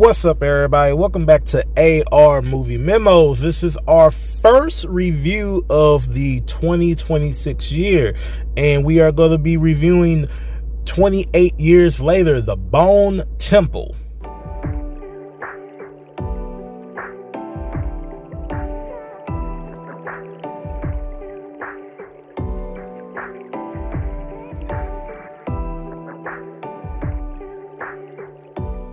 What's up, everybody? Welcome back to AR Movie Memos. This is our first review of the 2026 year, and we are going to be reviewing 28 Years Later, The Bone Temple.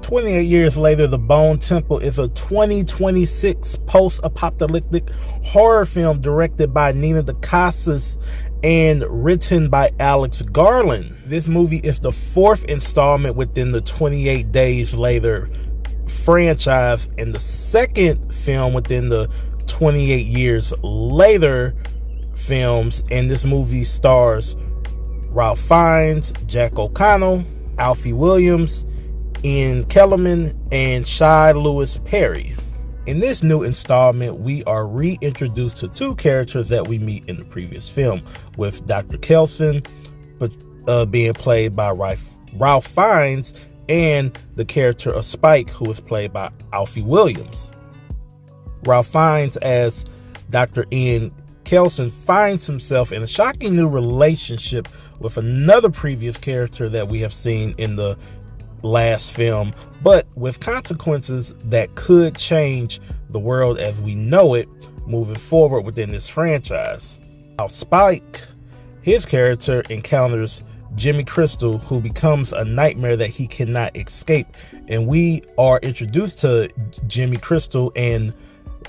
"28 Years Later, The Bone Temple" is a 2026 post-apocalyptic horror film directed by Nia DaCosta and written by Alex Garland. This movie is the fourth installment within the 28 Days Later franchise and the second film within the 28 Years Later films, and this movie stars Ralph Fiennes, Jack O'Connell, Alfie Williams, Kellyman, and Chi Lewis-Parry. In this new installment, we are reintroduced to two characters that we meet in the previous film, with Dr. Kelson being played by Ralph Fiennes, and the character of Spike, who is played by Alfie Williams. Ralph Fiennes, as Dr. Kelson, finds himself in a shocking new relationship with another previous character that we have seen in the last film, but with consequences that could change the world as we know it moving forward within this franchise. Now, Spike, his character, encounters Jimmy Crystal, who becomes a nightmare that he cannot escape, and we are introduced to Jimmy Crystal and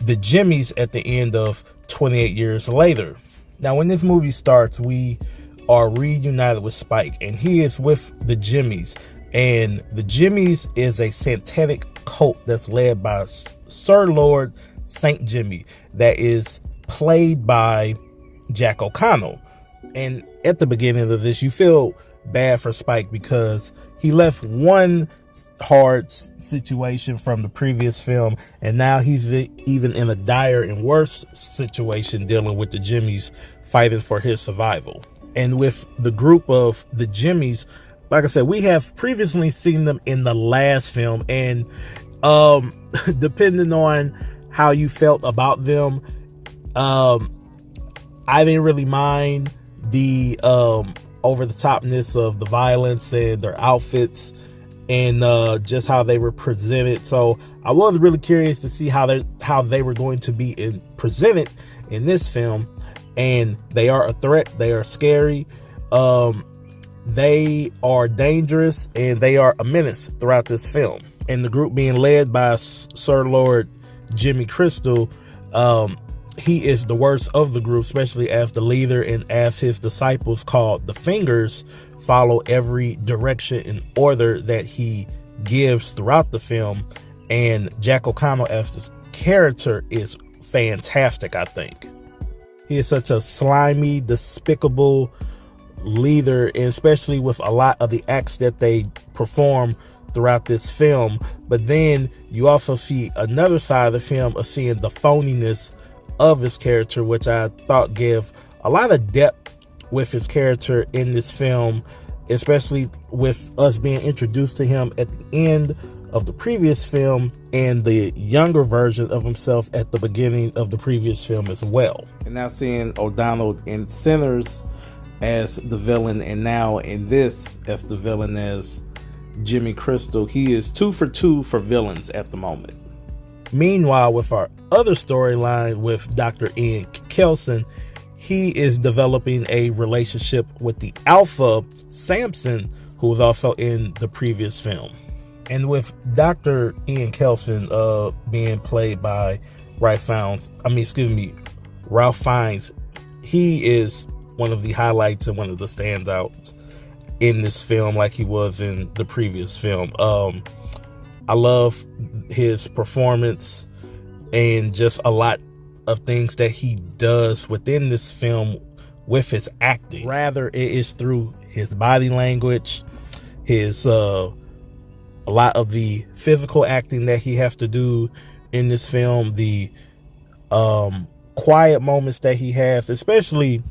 the Jimmys at the end of 28 Years Later. Now, when this movie starts, we are reunited with Spike, and he is with the Jimmys. And the Jimmys is a satanic cult that's led by Sir Lord Saint Jimmy, that is played by Jack O'Connell. And at the beginning of this, you feel bad for Spike because he left one hard situation from the previous film, and now he's even in a dire and worse situation dealing with the Jimmys, fighting for his survival. And with the group of the Jimmys, like I said, we have previously seen them in the last film, and depending on how you felt about them, I didn't really mind the over-the-topness of the violence and their outfits and just how they were presented. So I was really curious to see how they were going to be presented in this film, and they are a threat. They are scary. They are dangerous, and they are a menace throughout this film. And the group being led by Sir Lord Jimmy Crystal, he is the worst of the group, especially as the leader, and as his disciples, called the Fingers, follow every direction and order that he gives throughout the film. And Jack O'Connell as this character is fantastic, I think. He is such a slimy, despicable leader, and especially with a lot of the acts that they perform throughout this film. But then you also see another side of the film of seeing the phoniness of his character, which I thought gave a lot of depth with his character in this film, especially with us being introduced to him at the end of the previous film and the younger version of himself at the beginning of the previous film as well. And now seeing O'Donnell in Sinners as the villain, and now in this as the villain as Jimmy Crystal, he is 2 for 2 for villains at the moment. Meanwhile, with our other storyline with Dr. Kelson, he is developing a relationship with the Alpha, Samson, who was also in the previous film. And with Dr. Kelson being played by Ralph Fiennes, he is one of the highlights and one of the standouts in this film, like he was in the previous film. I love his performance and just a lot of things that he does within this film with his acting. Rather, it is through his body language, his a lot of the physical acting that he has to do in this film, the quiet moments that he has, especially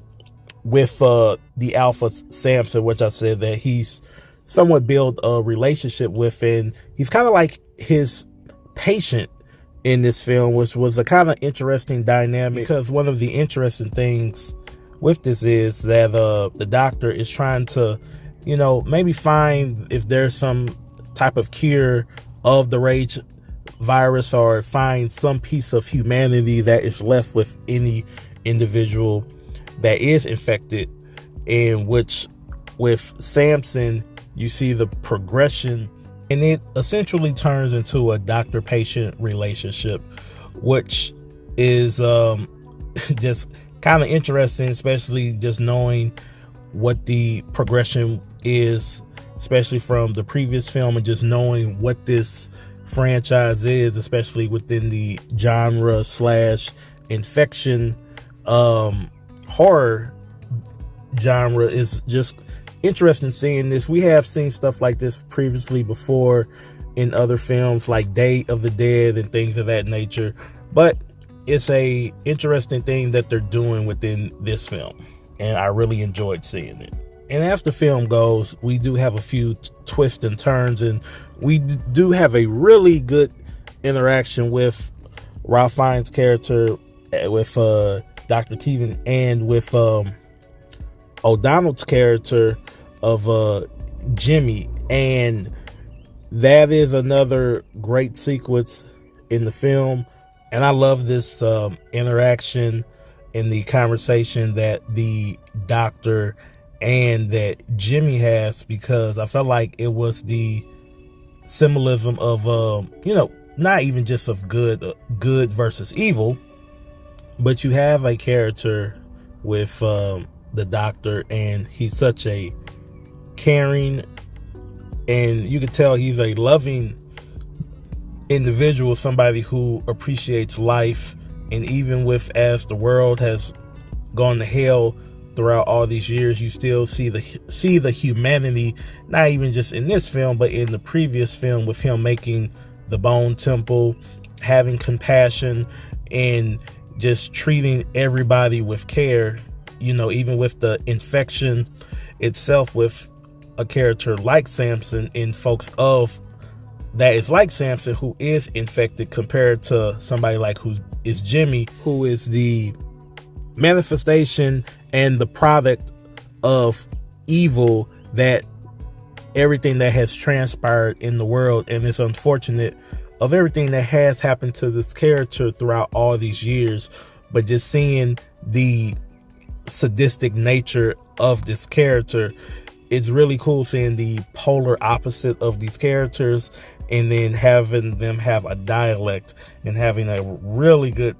with the Alpha Samson, which I said that he's somewhat built a relationship with, and he's kind of like his patient in this film, which was a kind of interesting dynamic, because one of the interesting things with this is that the doctor is trying to, maybe find if there's some type of cure of the rage virus, or find some piece of humanity that is left with any individual that is infected, in which with Samson you see the progression, and it essentially turns into a doctor-patient relationship, which is just kind of interesting, especially just knowing what the progression is, especially from the previous film, and just knowing what this franchise is, especially within the genre / infection horror genre. Is just interesting seeing this. We have seen stuff like this previously before in other films like Day of the Dead and things of that nature, but it's a interesting thing that they're doing within this film, and I really enjoyed seeing it. And as the film goes, we do have a few twists and turns, and we do have a really good interaction with Ralph Fiennes' character, with Dr. Keevan, and with O'Donnell's character of Jimmy, and that is another great sequence in the film. And I love this interaction and the conversation that the doctor and that Jimmy has, because I felt like it was the symbolism of not even just of good versus evil, but you have a character with the doctor, and he's such a caring, and you could tell he's a loving individual, somebody who appreciates life. And even with, as the world has gone to hell throughout all these years, you still see the humanity, not even just in this film, but in the previous film, with him making the bone temple, having compassion, and just treating everybody with care, even with the infection itself, with a character like Samson and folks of that is like Samson who is infected, compared to somebody like who is Jimmy, who is the manifestation and the product of evil, that everything that has transpired in the world. And it's unfortunate of everything that has happened to this character throughout all these years, but just seeing the sadistic nature of this character, it's really cool seeing the polar opposite of these characters, and then having them have a dialect and having a really good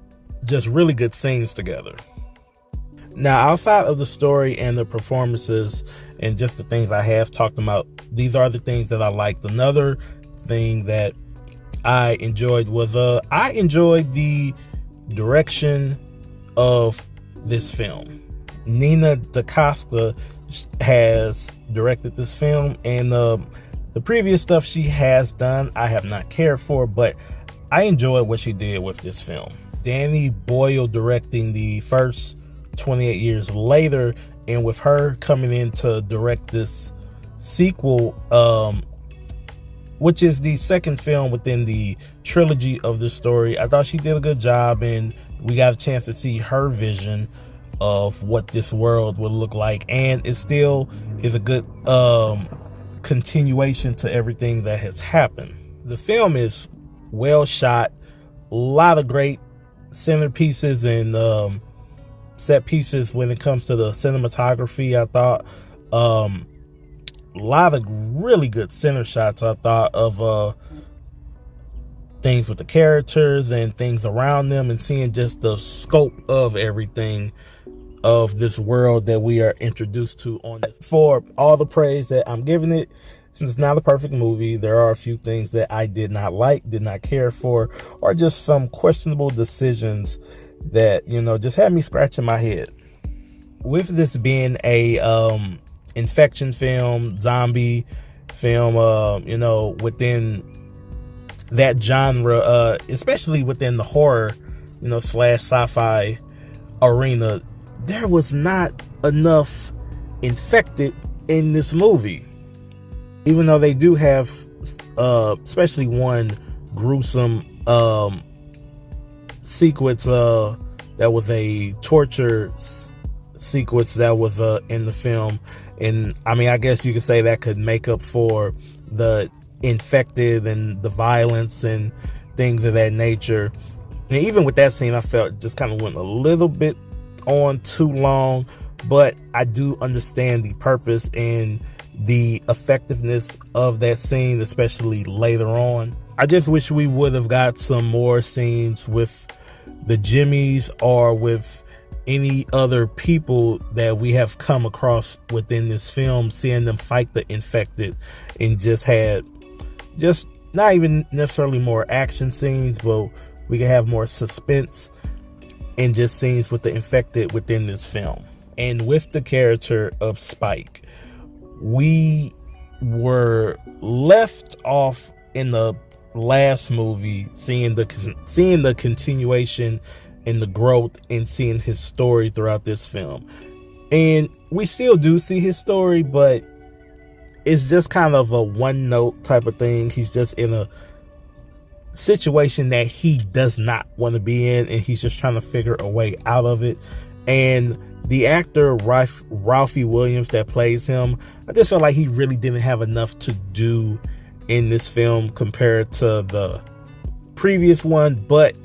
scenes together. Now, outside of the story and the performances and just the things I have talked about, these are the things that I liked. Another thing that I enjoyed was I enjoyed the direction of this film. Nia DaCosta has directed this film, and the previous stuff she has done I have not cared for, but I enjoyed what she did with this film. Danny Boyle directing the first 28 years later, and with her coming in to direct this sequel, which is the second film within the trilogy of this story. I thought she did a good job, and we got a chance to see her vision of what this world would look like, and it still is a good continuation to everything that has happened. The film is well shot, a lot of great centerpieces and set pieces when it comes to the cinematography. I thought a lot of really good center shots, I thought, of things with the characters and things around them, and seeing just the scope of everything of this world that we are introduced to on this. For all the praise that I'm giving it, since it's not a perfect movie, there are a few things that I did not like, did not care for, or just some questionable decisions that, just had me scratching my head. With this being a infection film, zombie film, within that genre, especially within the horror, / sci-fi arena, there was not enough infected in this movie. Even though they do have, especially one gruesome sequence, that was a torture sequence that was in the film. And I mean, I guess you could say that could make up for the infected and the violence and things of that nature. And even with that scene, I felt just kind of went a little bit on too long, but I do understand the purpose and the effectiveness of that scene, especially later on. I just wish we would have got some more scenes with the Jimmies or with any other people that we have come across within this film, seeing them fight the infected, and just had just not even necessarily more action scenes, but we could have more suspense and just scenes with the infected within this film. And with the character of Spike, we were left off in the last movie seeing the continuation and the growth and seeing his story throughout this film. And we still do see his story, but it's just kind of a one note type of thing. He's just in a situation that he does not want to be in, and he's just trying to figure a way out of it. And the actor Ralphie Williams that plays him, I just felt like he really didn't have enough to do in this film compared to the previous one. But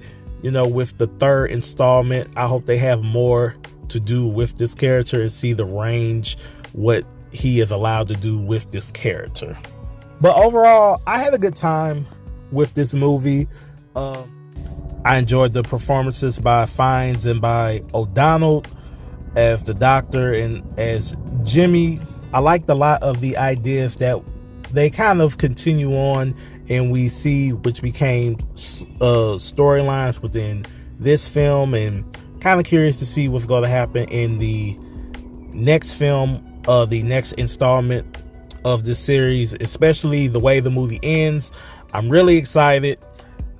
you know, with the third installment, I hope they have more to do with this character and see the range what he is allowed to do with this character. But overall, I had a good time with this movie. I enjoyed the performances by Fiennes and by O'Donnell as the doctor and as Jimmy. I liked a lot of the ideas that they kind of continue on, and we see which became storylines within this film, and kind of curious to see what's going to happen in the next film, the next installment of this series, especially the way the movie ends. I'm really excited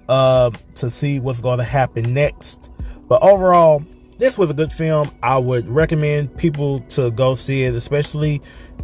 to see what's going to happen next. But overall, this was a good film. I would recommend people to go see it, especially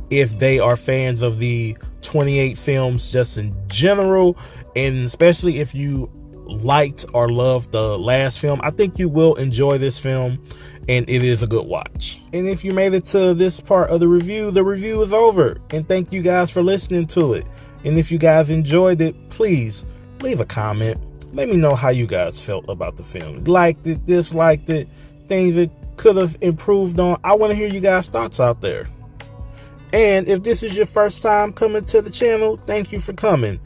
if they are fans of the 28 films just in general, and especially if you liked or loved the last film. I think you will enjoy this film, and it is a good watch. And if you made it to this part of the review is over, and thank you guys for listening to it. And if you guys enjoyed it, please leave a comment. Let me know how you guys felt about the film. Liked it, disliked it, things that could have improved on. I want to hear you guys' thoughts out there. And if this is your first time coming to the channel, thank you for coming.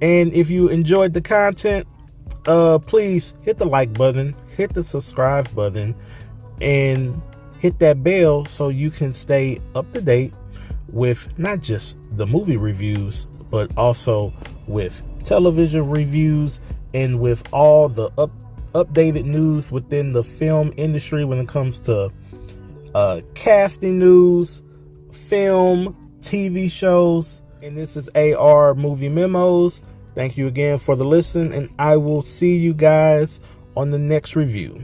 And if you enjoyed the content, please hit the like button, hit the subscribe button, and hit that bell so you can stay up to date with not just the movie reviews, but also with television reviews and with all the updated news within the film industry when it comes to casting news, film, TV shows. And this is AR Movie Memos. Thank you again for the listen, and I will see you guys on the next review.